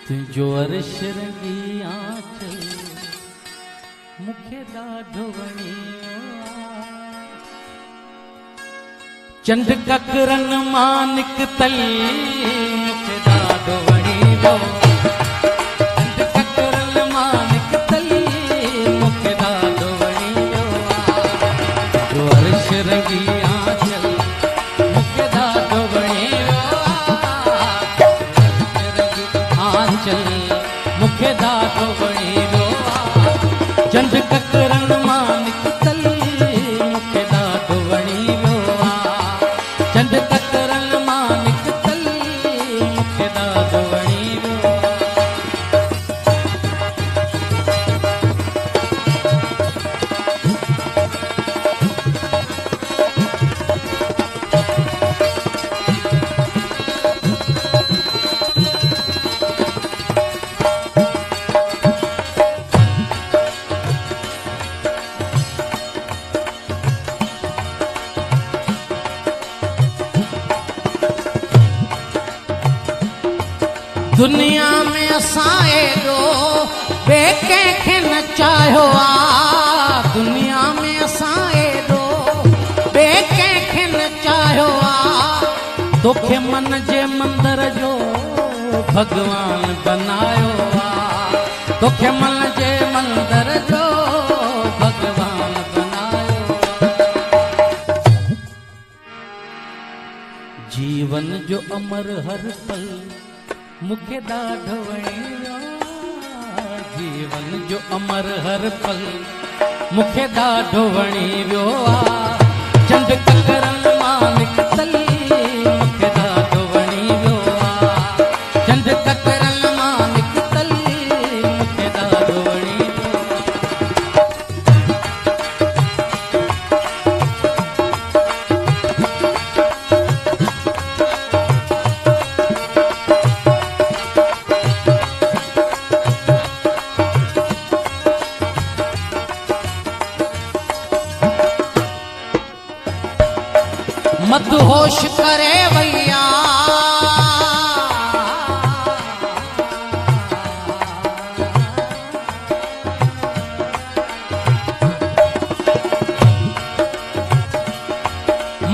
तुझो अर्श रंगी आंचल मुखे ॾाढो वणियो चंड ककरन मां निकतल मुखे ॾाढो वणियो चंड ककरन मां निकतल मुखे ॾाढो वणियो तुझो अर्श रंगी आंचल मुखे ॾाढो वणियो आंचल मुखे ॾाढो वणियो चंड ककरन मां निकतल मुखे ॾाढो वणियो चंड ककरन मां निकतल मुखे ॾाढो वणियो दुनिया में असां एॾो ॿे कंहिंखे न चाहियो आहे दुनिया में असां एॾो ॿे कंहिंखे न चाहियो आहे तोखे मन जे मंदर जो भॻवान बनायो आहे तोखे मन जे मंदर जो भॻवान बनायो जीवन जो अमर हर पल मुखे ॾाढो वणियो जीवन जो अमर हर पल मुखे ॾाढो वणियो चंड ककरन मां निकतल मुखे ॾाढो वणियो चंड ककरन मां निकतल मुखे ॾाढो वणियो मदहोश करे वैया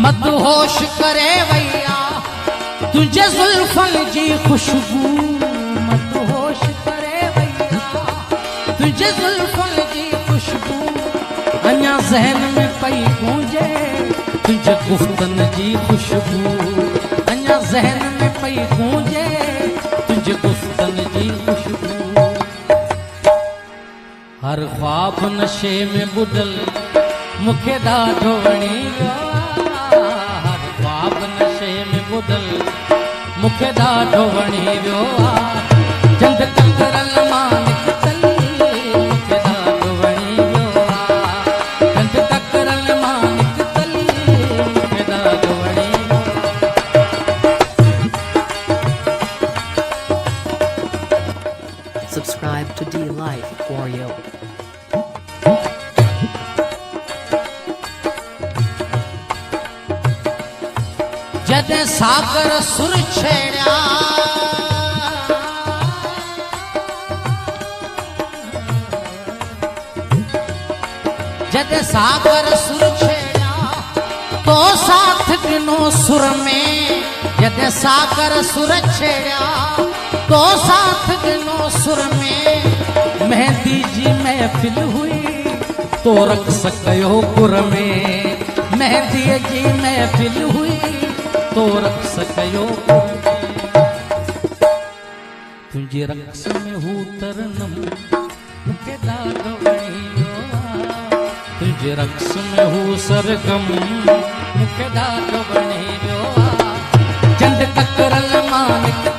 मदहोश करे वैया तुझे जुल्फन जी खुशबू मदहोश करे वैया तुझे जुल्फन जी खुशबू अञा ज़हन में पई गूंजे तुझे गुफ्तन जी खुशबू अञा ज़हन में पई गूंजे तुझे गुफ्तन जी खुशबू हर ख्वाब नशे में बुडल मुखे ॾाढो वणियो हर ख्वाब नशे में बुडल मुखे ॾाढो वणियो चंड ककरन मां निकतल मुखे ॾाढो वणियो चंड ककरन मां निकतल मुखे ॾाढो वणियो Subscribe to D Life for you. जॾहिं सागर सुर छेड़िया जॾहिं सागर सुर छेड़िया तो साथ ॾिनो सुर में जॾहिं सागर सुर छेड़िया तो साथ ॾिनो सुर में मेहंदी जी महफ़िल हुई तो रक़्स कयो पुर में मेहंदीअ जी महफ़िल हुई तो रक़्स कयो पुर में तुंहिंजे रक़्स में हू तरनम मुखे ॾाढो वणियो तुंहिंजे रक़्स में हू सरगम मुखे ॾाढो वणियो चंड ककरन मां निकतल